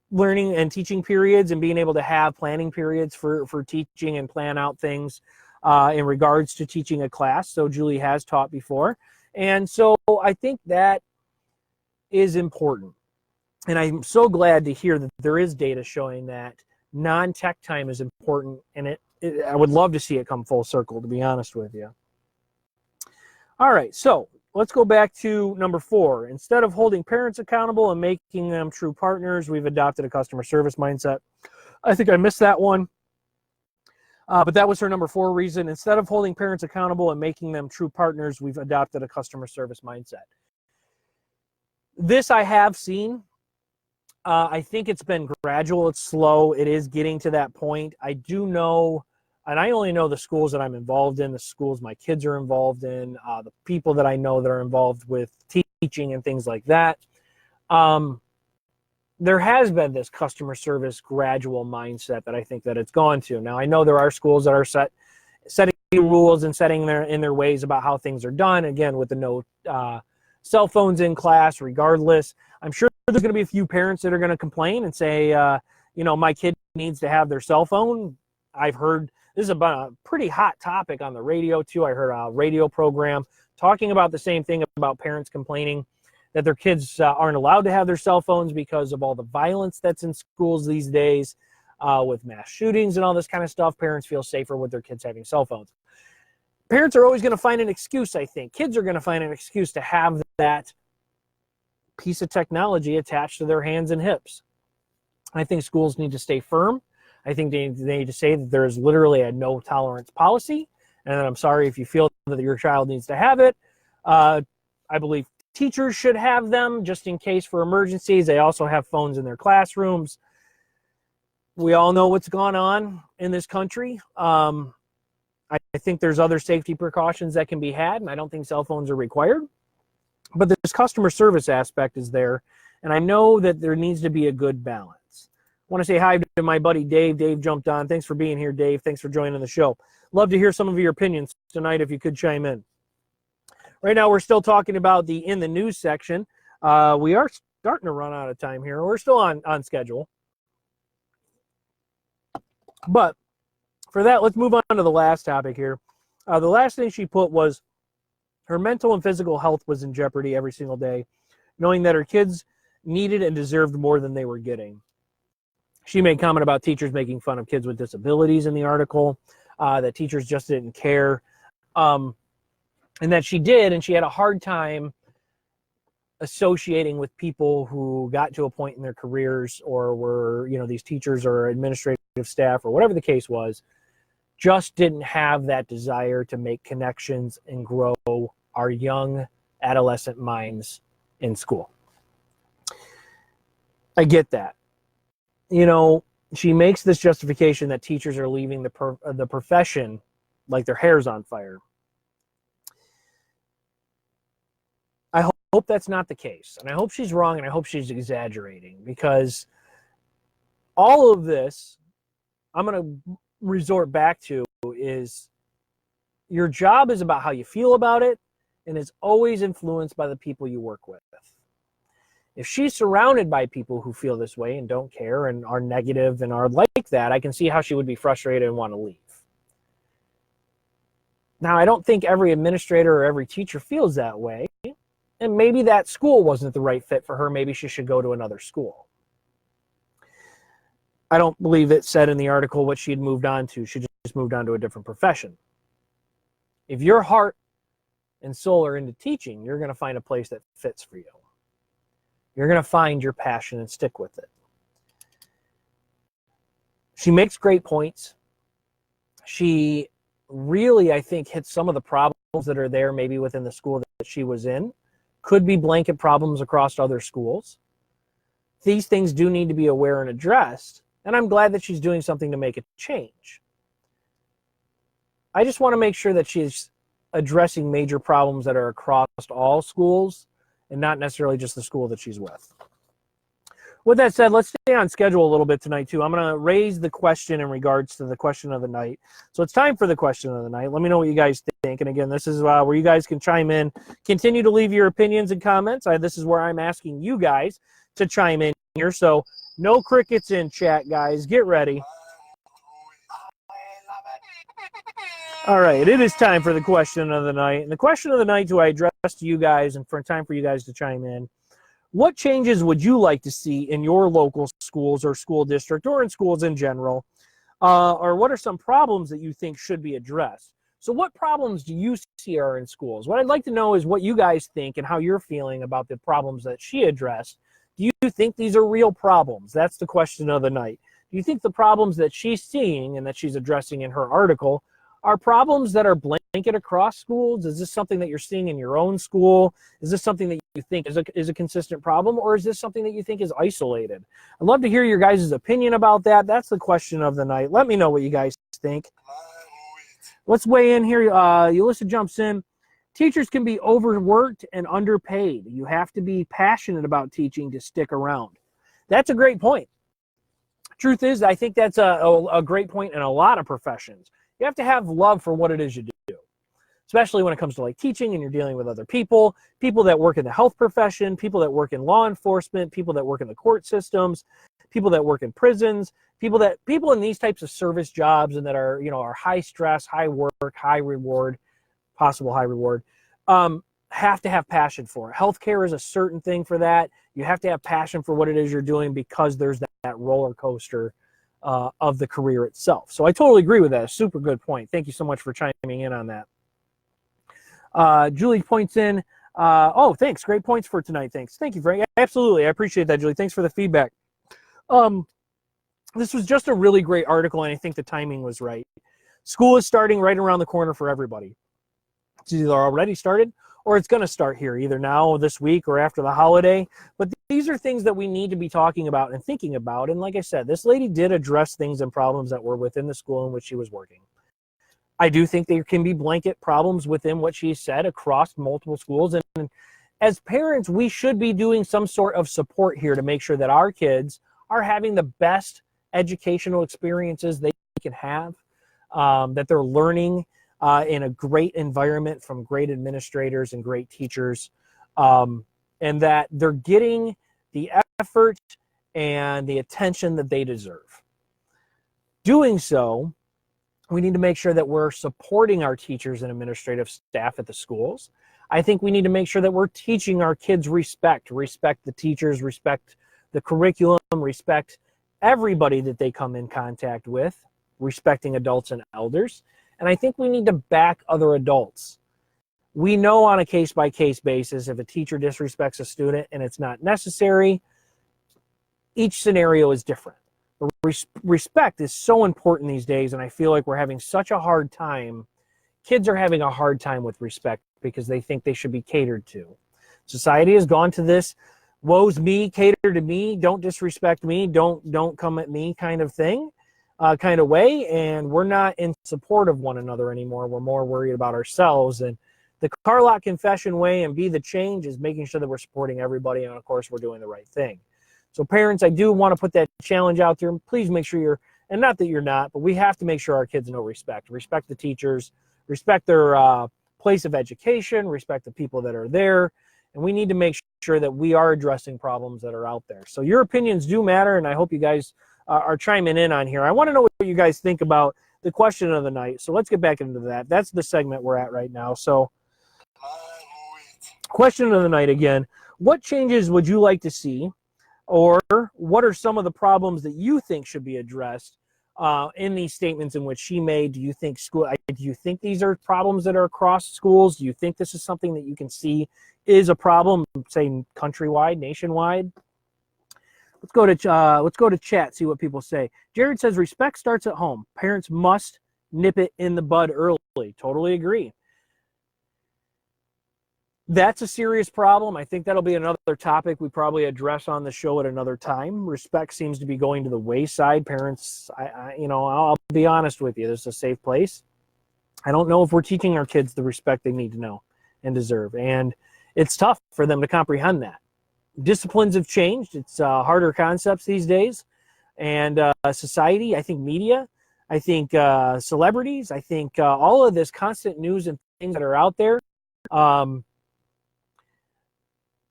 learning and teaching periods and being able to have planning periods for teaching and plan out things in regards to teaching a class. So Julie has taught before. And so I think that is important. And I'm so glad to hear that there is data showing that non-tech time is important. And I would love to see it come full circle, to be honest with you. All right, so let's go back to number 4. Instead of holding parents accountable and making them true partners, we've adopted a customer service mindset. I think I missed that one. But that was her number 4 reason. Instead of holding parents accountable and making them true partners, we've adopted a customer service mindset. This I have seen. I think it's been gradual. It's slow. It is getting to that point. I do know, and I only know the schools that I'm involved in, the schools my kids are involved in, the people that I know that are involved with teaching and things like that. There has been this customer service gradual mindset that I think that it's gone to. Now, I know there are schools that are setting rules and setting their ways about how things are done. Again, with the no cell phones in class, regardless. I'm sure there's going to be a few parents that are going to complain and say, my kid needs to have their cell phone. I've heard this is a pretty hot topic on the radio too. I heard a radio program talking about the same thing, about parents complaining that their kids aren't allowed to have their cell phones because of all the violence that's in schools these days with mass shootings and all this kind of stuff. Parents feel safer with their kids having cell phones. Parents are always going to find an excuse, I think. Kids are going to find an excuse to have that piece of technology attached to their hands and hips. I think schools need to stay firm. I think they need to say that there is literally a no tolerance policy. And I'm sorry if you feel that your child needs to have it. I believe teachers should have them just in case for emergencies. They also have phones in their classrooms. We all know what's gone on in this country. I think there's other safety precautions that can be had, and I don't think cell phones are required. But this customer service aspect is there, and I know that there needs to be a good balance. I want to say hi to my buddy Dave. Dave jumped on. Thanks for being here, Dave. Thanks for joining the show. Love to hear some of your opinions tonight if you could chime in. Right now, we're still talking about the In the News section. We are starting to run out of time here. We're still on schedule. But for that, let's move on to the last topic here. The last thing she put was her mental and physical health was in jeopardy every single day, knowing that her kids needed and deserved more than they were getting. She made comment about teachers making fun of kids with disabilities in the article, that teachers just didn't care, and that she did, and she had a hard time associating with people who got to a point in their careers or were, these teachers or administrative staff or whatever the case was, just didn't have that desire to make connections and grow our young adolescent minds in school. I get that. She makes this justification that teachers are leaving the profession like their hair's on fire. I hope that's not the case. And I hope she's wrong, and I hope she's exaggerating, because all of this I'm going to resort back to is your job is about how you feel about it, and is always influenced by the people you work with. If she's surrounded by people who feel this way and don't care and are negative and are like that, I can see how she would be frustrated and want to leave. Now, I don't think every administrator or every teacher feels that way. And maybe that school wasn't the right fit for her. Maybe she should go to another school. I don't believe it said in the article what she had moved on to. She just moved on to a different profession. If your heart and soul are into teaching, you're going to find a place that fits for you. You're going to find your passion and stick with it. She makes great points. She really, I think, hits some of the problems that are there maybe within the school that she was in. Could be blanket problems across other schools. These things do need to be aware and addressed, and I'm glad that she's doing something to make a change. I just want to make sure that she's addressing major problems that are across all schools and not necessarily just the school that she's with. With that said, let's stay on schedule a little bit tonight, too. I'm going to raise the question in regards to the question of the night. So it's time for the question of the night. Let me know what you guys think. And again, this is where you guys can chime in. Continue to leave your opinions and comments. This is where I'm asking you guys to chime in here. So no crickets in chat, guys. Get ready. All right, it is time for the question of the night. And the question of the night I address to you guys and for time for you guys to chime in. What changes would you like to see in your local schools or school district or in schools in general? Or what are some problems that you think should be addressed? So what problems do you see are in schools? What I'd like to know is what you guys think and how you're feeling about the problems that she addressed. Do you think these are real problems? That's the question of the night. Do you think the problems that she's seeing and that she's addressing in her article are problems that are blanket across schools? Is this something that you're seeing in your own school? Is this something that you think is a consistent problem, or is this something that you think is isolated? I'd love to hear your guys' opinion about that. That's the question of the night. Let me know what you guys think. Let's weigh in here. Yulissa jumps in. Teachers can be overworked and underpaid. You have to be passionate about teaching to stick around. That's a great point. Truth is, I think that's a great point in a lot of professions. You have to have love for what it is you do, especially when it comes to like teaching and you're dealing with other people, people that work in the health profession, people that work in law enforcement, people that work in the court systems, people that work in prisons, people in these types of service jobs and that are, are high stress, high work, high reward, possible high reward, have to have passion for it. Healthcare is a certain thing for that. You have to have passion for what it is you're doing because there's that roller coaster of the career itself. So I totally agree with that. A super good point. Thank you so much for chiming in on that. Julie points in, oh, thanks. Great points for tonight. Thanks. Thank you, Frank. Absolutely. I appreciate that, Julie. Thanks for the feedback. This was just a really great article, and I think the timing was right. School is starting right around the corner for everybody. It's either already started or it's going to start here, either now, this week, or after the holiday. But these are things that we need to be talking about and thinking about. And like I said, this lady did address things and problems that were within the school in which she was working. I do think there can be blanket problems within what she said across multiple schools. And as parents, we should be doing some sort of support here to make sure that our kids are having the best educational experiences they can have, that they're learning in a great environment from great administrators and great teachers, and that they're getting the effort and the attention that they deserve. Doing so, we need to make sure that we're supporting our teachers and administrative staff at the schools. I think we need to make sure that we're teaching our kids respect the teachers, respect the curriculum, respect everybody that they come in contact with, respecting adults and elders. And I think we need to back other adults. We know on a case-by-case basis if a teacher disrespects a student and it's not necessary, each scenario is different. But respect is so important these days, and I feel like we're having such a hard time. Kids are having a hard time with respect because they think they should be catered to. Society has gone to this woe's me, cater to me, don't disrespect me, don't come at me kind of thing. Kind of way, and we're not in support of one another anymore. We're more worried about ourselves. And the Carlock Confession way and Be the Change is making sure that we're supporting everybody, and of course we're doing the right thing. So parents, I do want to put that challenge out there. Please make sure you're, and not that you're not, but we have to make sure our kids know respect the teachers, respect their place of education, respect the people that are there, and we need to make sure that we are addressing problems that are out there. So your opinions do matter, and I hope you guys are chiming in on here. I want to know what you guys think about the question of the night. So let's get back into that. That's the segment we're at right now. So question of the night again, what changes would you like to see, or what are some of the problems that you think should be addressed in these statements in which she made? Do you think these are problems that are across schools? Do you think this is something that you can see is a problem, say countrywide, nationwide? Let's go to chat, see what people say. Jared says respect starts at home. Parents must nip it in the bud early. Totally agree. That's a serious problem. I think that'll be another topic we probably address on the show at another time. Respect seems to be going to the wayside. Parents, I'll be honest with you, this is a safe place. I don't know if we're teaching our kids the respect they need to know and deserve. And it's tough for them to comprehend that. Disciplines have changed. It's harder concepts these days. And society, I think media, I think celebrities, I think all of this constant news and things that are out there.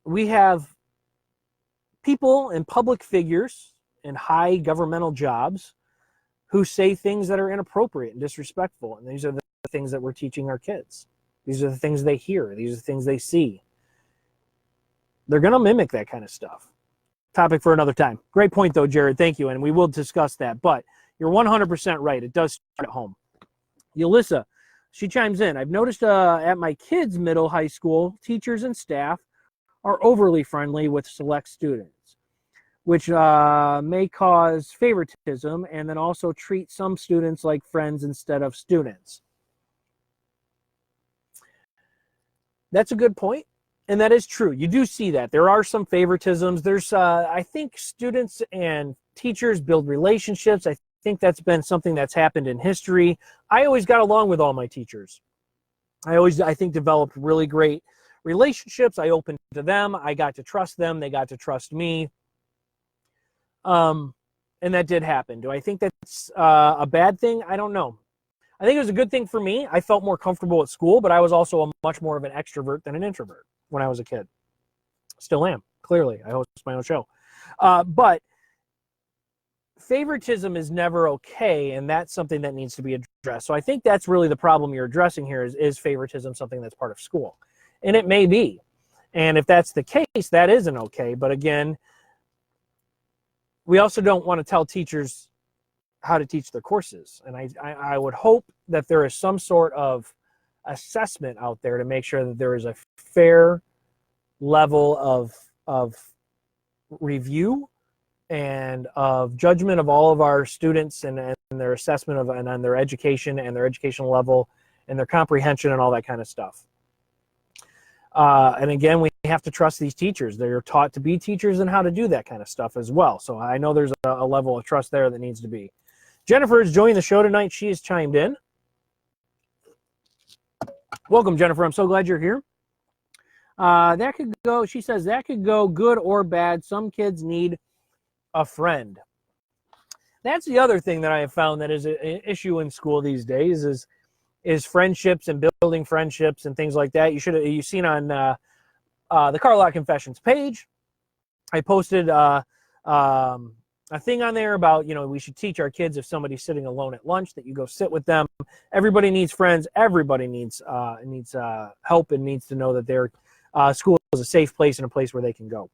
We have people and public figures in high governmental jobs who say things that are inappropriate and disrespectful. And these are the things that we're teaching our kids. These are the things they hear. These are the things they see. They're going to mimic that kind of stuff. Topic for another time. Great point, though, Jared. Thank you. And we will discuss that. But you're 100% right. It does start at home. Yulissa, she chimes in. I've noticed at my kids' middle high school, teachers and staff are overly friendly with select students, which may cause favoritism and then also treat some students like friends instead of students. That's a good point. And that is true. You do see that. There are some favoritisms. There's, I think students and teachers build relationships. I think that's been something that's happened in history. I always got along with all my teachers. I think, developed really great relationships. I opened to them. I got to trust them. They got to trust me. And that did happen. Do I think that's a bad thing? I don't know. I think it was a good thing for me. I felt more comfortable at school, but I was also much more of an extrovert than an introvert when I was a kid. Still am, clearly. I host my own show. But favoritism is never okay, and that's something that needs to be addressed. So I think that's really the problem you're addressing here is favoritism something that's part of school? And it may be. And if that's the case, that isn't okay. But again, we also don't want to tell teachers how to teach their courses. And I would hope that there is some sort of assessment out there to make sure that there is a fair level of review and of judgment of all of our students and their assessment of and on their education and their educational level and their comprehension and all that kind of stuff. And again, we have to trust these teachers. They're taught to be teachers and how to do that kind of stuff as well. So I know there's a level of trust there that needs to be. Jennifer is joining the show tonight. She has chimed in. Welcome, Jennifer. I'm so glad you're here. That could go, she says, that could go good or bad. Some kids need a friend. That's the other thing that I have found that is an issue in school these days is friendships and building friendships and things like that. You've seen on the Car Lot Confessions page, I posted a thing on there about, we should teach our kids if somebody's sitting alone at lunch that you go sit with them. Everybody needs friends. Everybody needs help and needs to know that their school is a safe place and a place where they can go.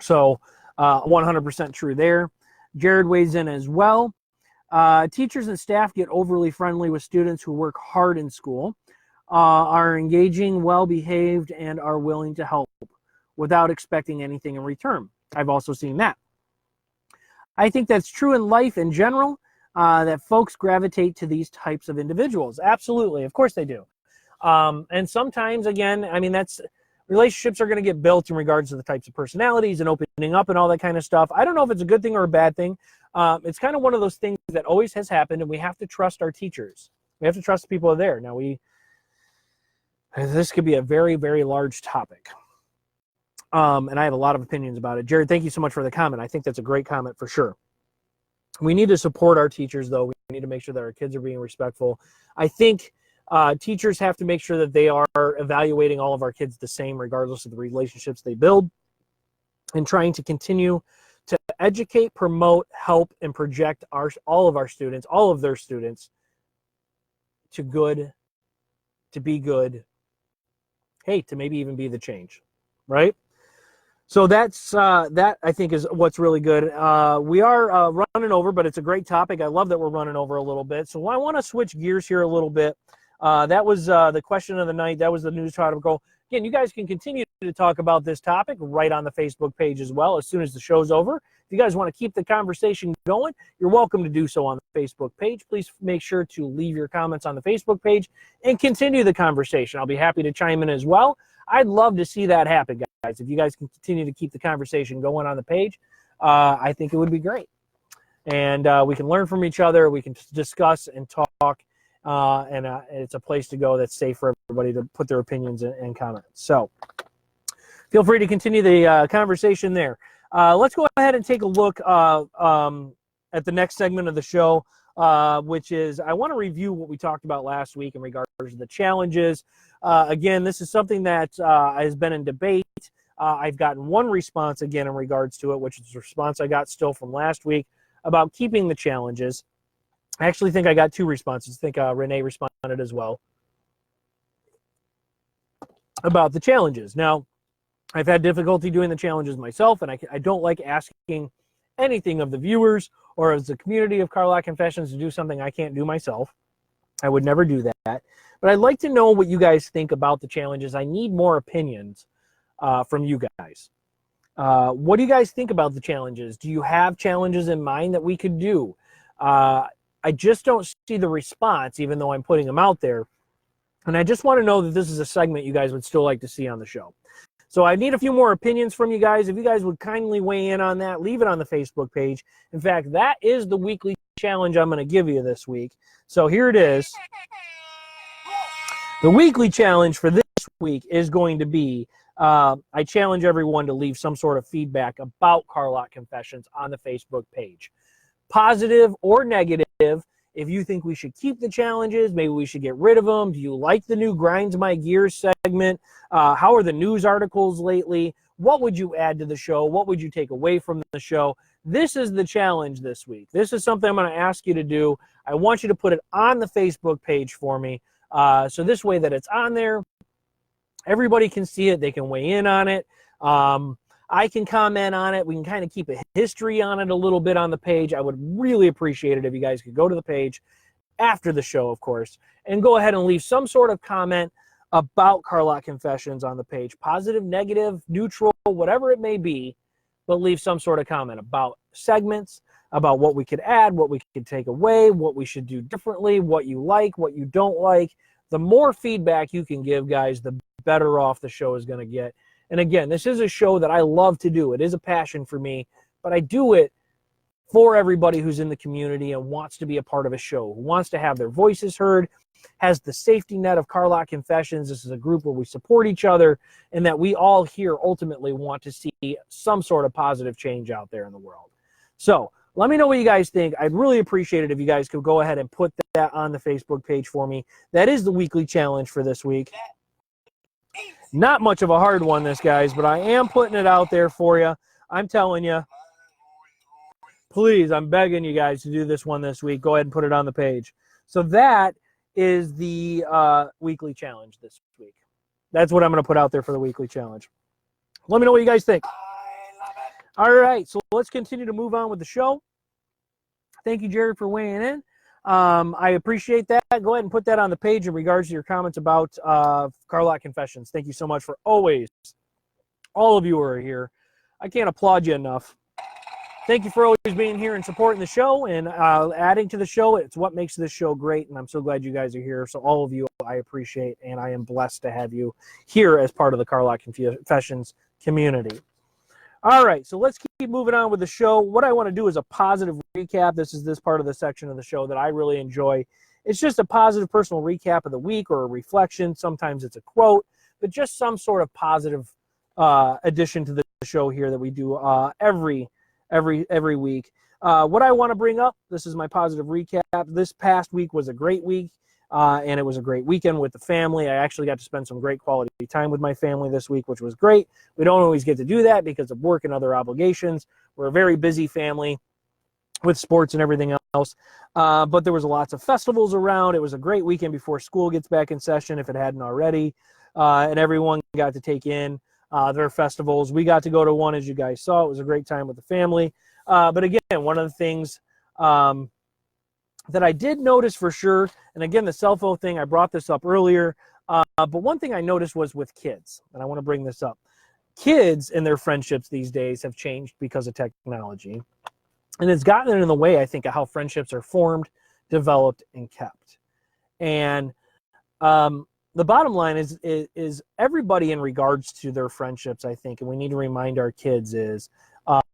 So 100% true there. Jared weighs in as well. Teachers and staff get overly friendly with students who work hard in school, are engaging, well-behaved, and are willing to help without expecting anything in return. I've also seen that. I think that's true in life in general, that folks gravitate to these types of individuals. Absolutely. Of course they do. And sometimes, again, relationships are going to get built in regards to the types of personalities and opening up and all that kind of stuff. I don't know if it's a good thing or a bad thing. It's kind of one of those things that always has happened, and we have to trust our teachers. We have to trust the people who are there. Now, this could be a very, very large topic. And I have a lot of opinions about it. Jared, thank you so much for the comment. I think that's a great comment for sure. We need to support our teachers, though. We need to make sure that our kids are being respectful. I think teachers have to make sure that they are evaluating all of our kids the same, regardless of the relationships they build, and trying to continue to educate, promote, help, and project all of their students to good, to be good, to maybe even be the change, right? So that I think is what's really good. We are running over, but it's a great topic. I love that we're running over a little bit. So I want to switch gears here a little bit. That was the question of the night. That was the news article. Again, you guys can continue to talk about this topic right on the Facebook page as well as soon as the show's over. If you guys want to keep the conversation going, you're welcome to do so on the Facebook page. Please make sure to leave your comments on the Facebook page and continue the conversation. I'll be happy to chime in as well. I'd love to see that happen, guys. If you guys can continue to keep the conversation going on the page, I think it would be great. And we can learn from each other. We can discuss and talk and it's a place to go that's safe for everybody to put their opinions and comments. So feel free to continue the conversation there. Let's go ahead and take a look at the next segment of the show, which is I want to review what we talked about last week in regards to the challenges. Again, this is something that has been in debate. I've gotten one response again in regards to it, which is a response I got still from last week about keeping the challenges. I actually think I got two responses. I think Renee responded as well about the challenges. Now, I've had difficulty doing the challenges myself, and I don't like asking anything of the viewers or as the community of Car Lot Confessions to do something I can't do myself. I would never do that. But I'd like to know what you guys think about the challenges. I need more opinions from you guys. What do you guys think about the challenges? Do you have challenges in mind that we could do? I just don't see the response, even though I'm putting them out there. And I just want to know that this is a segment you guys would still like to see on the show. So I need a few more opinions from you guys. If you guys would kindly weigh in on that, leave it on the Facebook page. In fact, that is the weekly challenge I'm going to give you this week. So here it is. The weekly challenge for this week is going to be, I challenge everyone to leave some sort of feedback about Car Lot Confessions on the Facebook page. Positive or negative. If you think we should keep the challenges, maybe we should get rid of them. Do you like the new Grinds My Gears segment? How are the news articles lately? What would you add to the show? What would you take away from the show? This is the challenge this week. This is something I'm going to ask you to do. I want you to put it on the Facebook page for me. So this way that it's on there, everybody can see it. They can weigh in on it. I can comment on it. We can kind of keep a history on it a little bit on the page. I would really appreciate it if you guys could go to the page after the show, of course, and go ahead and leave some sort of comment about Car Lot Confessions on the page. Positive, negative, neutral, whatever it may be, but leave some sort of comment about segments, about what we could add, what we could take away, what we should do differently, what you like, what you don't like. The more feedback you can give, guys, the better off the show is going to get. And again, this is a show that I love to do. It is a passion for me, but I do it for everybody who's in the community and wants to be a part of a show, who wants to have their voices heard, has the safety net of Car Lot Confessions. This is a group where we support each other and that we all here ultimately want to see some sort of positive change out there in the world. So let me know what you guys think. I'd really appreciate it if you guys could go ahead and put that on the Facebook page for me. That is the weekly challenge for this week. Not much of a hard one, this, guys, but I am putting it out there for you. I'm telling you, please, I'm begging you guys to do this one this week. Go ahead and put it on the page. So that is the weekly challenge this week. That's what I'm going to put out there for the weekly challenge. Let me know what you guys think. All right, so let's continue to move on with the show. Thank you, Jerry, for weighing in. I appreciate that. Go ahead and put that on the page in regards to your comments about Car Lot Confessions. Thank you so much for always, all of you who are here. I can't applaud you enough. Thank you for always being here and supporting the show and adding to the show. It's what makes this show great, and I'm so glad you guys are here. So all of you, I appreciate, and I am blessed to have you here as part of the Car Lot Confessions community. All right, so let's keep moving on with the show. What I want to do is a positive recap. This is this part of the section of the show that I really enjoy. It's just a positive personal recap of the week or a reflection. Sometimes it's a quote, but just some sort of positive addition to the show here that we do every week. What I want to bring up, this is my positive recap. This past week was a great week. And it was a great weekend with the family. I actually got to spend some great quality time with my family this week, which was great. We don't always get to do that because of work and other obligations. We're a very busy family with sports and everything else. But there was lots of festivals around. It was a great weekend before school gets back in session, if it hadn't already. And everyone got to take in their festivals. We got to go to one, as you guys saw. It was a great time with the family. But again, one of the things that I did notice for sure, and again, the cell phone thing, I brought this up earlier, but one thing I noticed was with kids, and I want to bring this up. Kids and their friendships these days have changed because of technology, and it's gotten in the way, I think, of how friendships are formed, developed, and kept. And the bottom line is everybody in regards to their friendships, I think, and we need to remind our kids is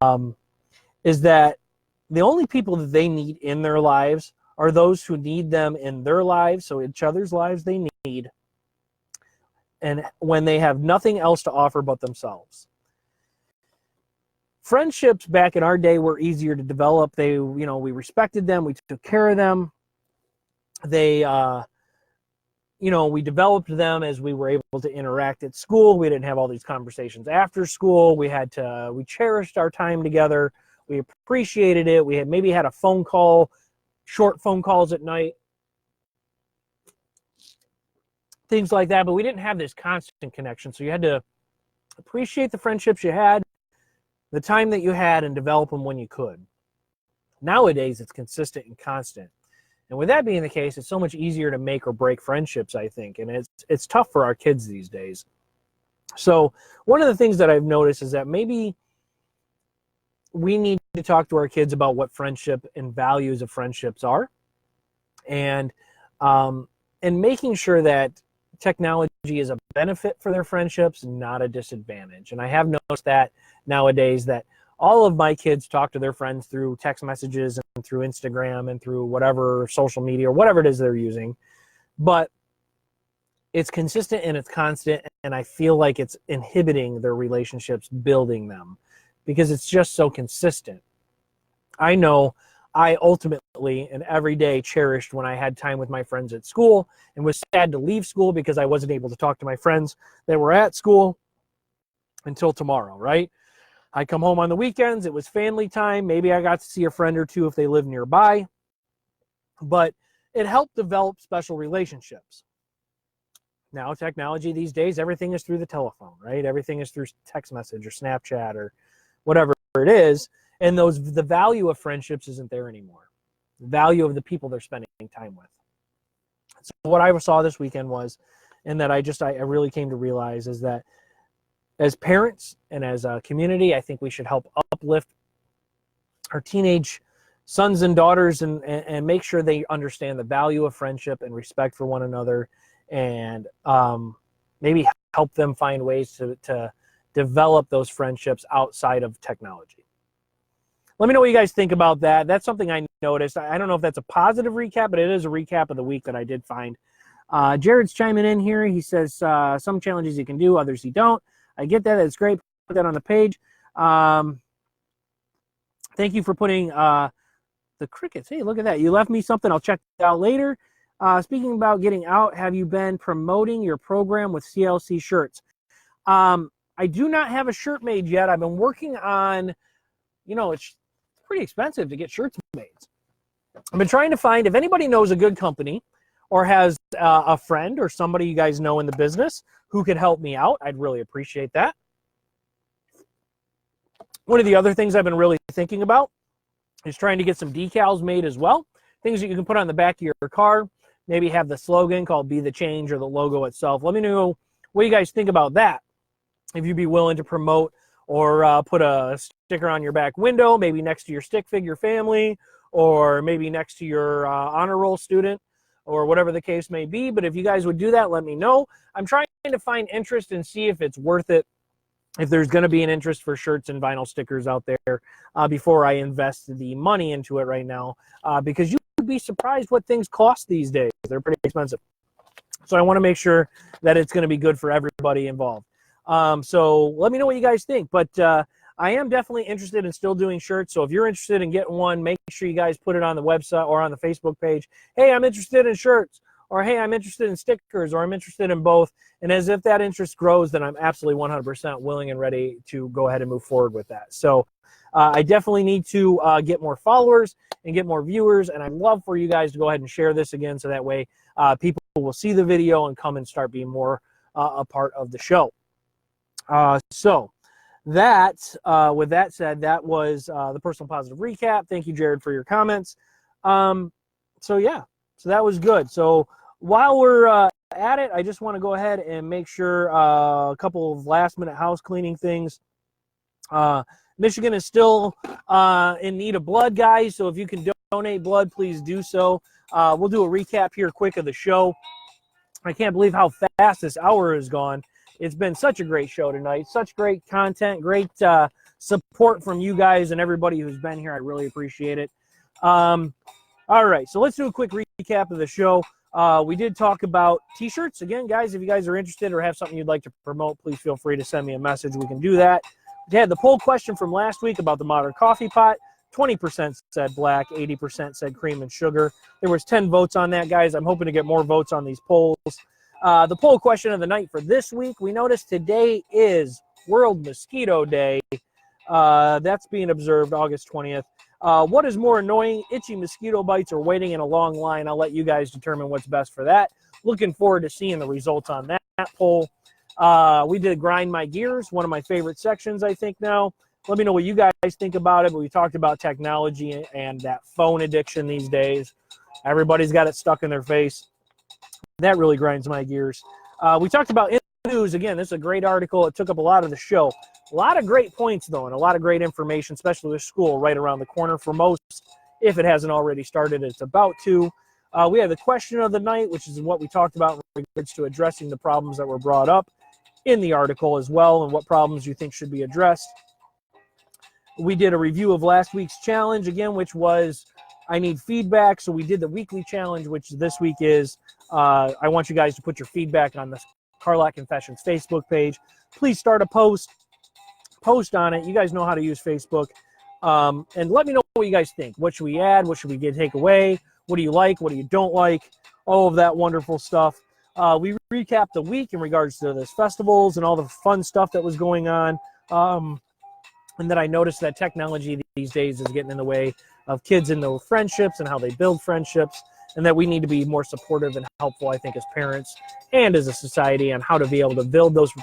that the only people that they need in their lives are those who need them in their lives, so each other's lives they need, and when they have nothing else to offer but themselves. Friendships back in our day were easier to develop. We respected them, we took care of them. We developed them as we were able to interact at school. We didn't have all these conversations after school. We cherished our time together. We appreciated it. We maybe had a phone call, short phone calls at night, things like that, but we didn't have this constant connection. So you had to appreciate the friendships you had, the time that you had, and develop them when you could. Nowadays, it's consistent and constant. And with that being the case, it's so much easier to make or break friendships, I think. And it's tough for our kids these days. So one of the things that I've noticed is that maybe we need to talk to our kids about what friendship and values of friendships are. And making sure that technology is a benefit for their friendships, not a disadvantage. And I have noticed that nowadays that all of my kids talk to their friends through text messages and through Instagram and through whatever social media or whatever it is they're using. But it's consistent and it's constant, and I feel like it's inhibiting their relationships, building them, because it's just so consistent. I know I ultimately and every day cherished when I had time with my friends at school, and was sad to leave school because I wasn't able to talk to my friends that were at school until tomorrow, right? I come home on the weekends. It was family time. Maybe I got to see a friend or two if they live nearby. But it helped develop special relationships. Now, technology these days, everything is through the telephone, right? Everything is through text message or Snapchat or whatever it is. And the value of friendships isn't there anymore. The value of the people they're spending time with. So what I saw this weekend was, and that I really came to realize, is that as parents and as a community, I think we should help uplift our teenage sons and daughters and make sure they understand the value of friendship and respect for one another, and maybe help them find ways to develop those friendships outside of technology. Let me know what you guys think about that. That's something I noticed. I don't know if that's a positive recap, but it is a recap of the week that I did find. Jared's chiming in here. He says some challenges you can do, others you don't. I get that. It's great. Put that on the page. Thank you for putting the crickets. Hey, look at that. You left me something. I'll check it out later. Speaking about getting out, have you been promoting your program with CLC shirts? I do not have a shirt made yet. I've been working on, it's pretty expensive to get shirts made. I've been trying to find, if anybody knows a good company or has a friend or somebody you guys know in the business who could help me out, I'd really appreciate that. One of the other things I've been really thinking about is trying to get some decals made as well. Things that you can put on the back of your car. Maybe have the slogan called Be the Change or the logo itself. Let me know what you guys think about that. If you'd be willing to promote or put a sticker on your back window, maybe next to your stick figure family, or maybe next to your honor roll student, or whatever the case may be. But if you guys would do that, let me know. I'm trying to find interest and see if it's worth it, if there's going to be an interest for shirts and vinyl stickers out there before I invest the money into it right now, because you would be surprised what things cost these days. They're pretty expensive. So I want to make sure that it's going to be good for everybody involved. So let me know what you guys think. But I am definitely interested in still doing shirts. So if you're interested in getting one, make sure you guys put it on the website or on the Facebook page. Hey, I'm interested in shirts. Or, hey, I'm interested in stickers. Or I'm interested in both. And as if that interest grows, then I'm absolutely 100% willing and ready to go ahead and move forward with that. So I definitely need to get more followers and get more viewers. And I'd love for you guys to go ahead and share this again, so that way people will see the video and come and start being more a part of the show. With that said, that was the personal positive recap. Thank you, Jared, for your comments. So that was good. So while we're at it, I just want to go ahead and make sure a couple of last-minute house cleaning things. Michigan is still in need of blood, guys. So if you can donate blood, please do so. We'll do a recap here quick of the show. I can't believe how fast this hour has gone. It's been such a great show tonight. Such great content, great support from you guys and everybody who's been here. I really appreciate it. All right, so let's do a quick recap of the show. We did talk about T-shirts. Again, guys, if you guys are interested or have something you'd like to promote, please feel free to send me a message. We can do that. We had the poll question from last week about the modern coffee pot. 20% said black, 80% said cream and sugar. There was 10 votes on that, guys. I'm hoping to get more votes on these polls. The poll question of the night for this week, we noticed today is World Mosquito Day. That's being observed August 20th. What is more annoying, itchy mosquito bites or waiting in a long line? I'll let you guys determine what's best for that. Looking forward to seeing the results on that poll. We did Grind My Gears, one of my favorite sections, I think, now. Let me know what you guys think about it. But we talked about technology and that phone addiction these days. Everybody's got it stuck in their face. That really grinds my gears. We talked about in the news. Again, this is a great article. It took up a lot of the show. A lot of great points, though, and a lot of great information, especially with school right around the corner for most. If it hasn't already started, it's about to. We have the question of the night, which is what we talked about in regards to addressing the problems that were brought up in the article as well, and what problems you think should be addressed. We did a review of last week's challenge, again, which was I need feedback. So we did the weekly challenge, which this week is I want you guys to put your feedback on the Car Lot Confessions Facebook page. Please start a post on it. You guys know how to use Facebook. And let me know what you guys think. What should we add? What should we take away? What do you like? What do you don't like? All of that wonderful stuff. We recapped the week in regards to this festivals and all the fun stuff that was going on. And then I noticed that technology these days is getting in the way of kids and their friendships and how they build friendships, and that we need to be more supportive and helpful, I think, as parents and as a society on how to be able to build those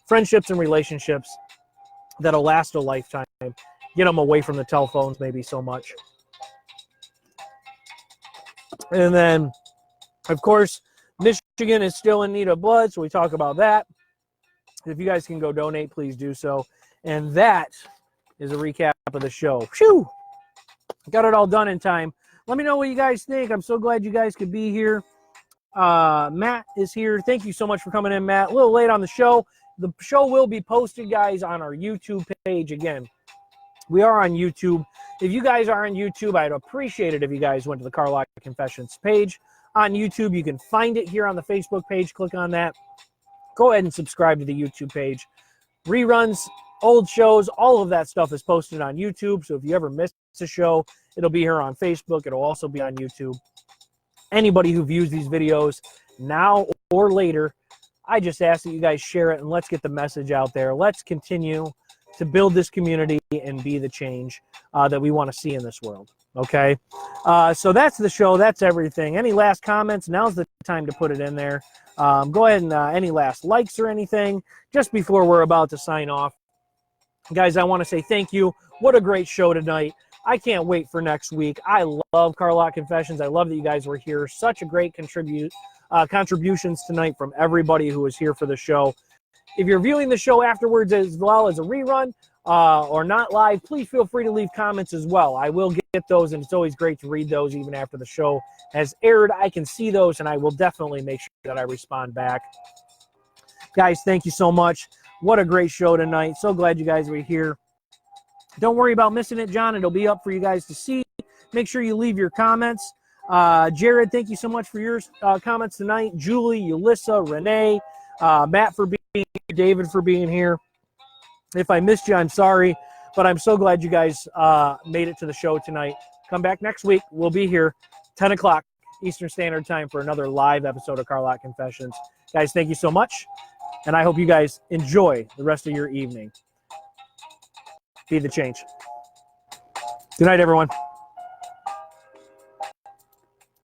friendships and relationships that'll last a lifetime. Get them away from the telephones maybe so much. And then, of course, Michigan is still in need of blood, so we talk about that. If you guys can go donate, please do so. And that is a recap of the show. Phew! Got it all done in time. Let me know what you guys think. I'm so glad you guys could be here. Matt is here. Thank you so much for coming in, Matt. A little late on the show. The show will be posted, guys, on our YouTube page. Again, we are on YouTube. If you guys are on YouTube, I'd appreciate it if you guys went to the Car Lot Confessions page on YouTube. You can find it here on the Facebook page. Click on that. Go ahead and subscribe to the YouTube page. Reruns, old shows, all of that stuff is posted on YouTube. So if you ever miss a show, it'll be here on Facebook. It'll also be on YouTube. Anybody who views these videos now or later, I just ask that you guys share it and let's get the message out there. Let's continue to build this community and be the change that we want to see in this world. Okay? So that's the show. That's everything. Any last comments? Now's the time to put it in there. Go ahead and any last likes or anything just before we're about to sign off. Guys, I want to say thank you. What a great show tonight. I can't wait for next week. I love Car Lot Confessions. I love that you guys were here. Such a great contributions tonight from everybody who was here for the show. If you're viewing the show afterwards as well as a rerun or not live, please feel free to leave comments as well. I will get those, and it's always great to read those even after the show has aired. I can see those, and I will definitely make sure that I respond back. Guys, thank you so much. What a great show tonight. So glad you guys were here. Don't worry about missing it, John. It'll be up for you guys to see. Make sure you leave your comments. Jared, thank you so much for your comments tonight. Julie, Ulissa, Renee, Matt for being here, David for being here. If I missed you, I'm sorry, but I'm so glad you guys made it to the show tonight. Come back next week. We'll be here 10 o'clock Eastern Standard Time for another live episode of Car Lot Confessions. Guys, thank you so much, and I hope you guys enjoy the rest of your evening. Be the change. Good night, everyone.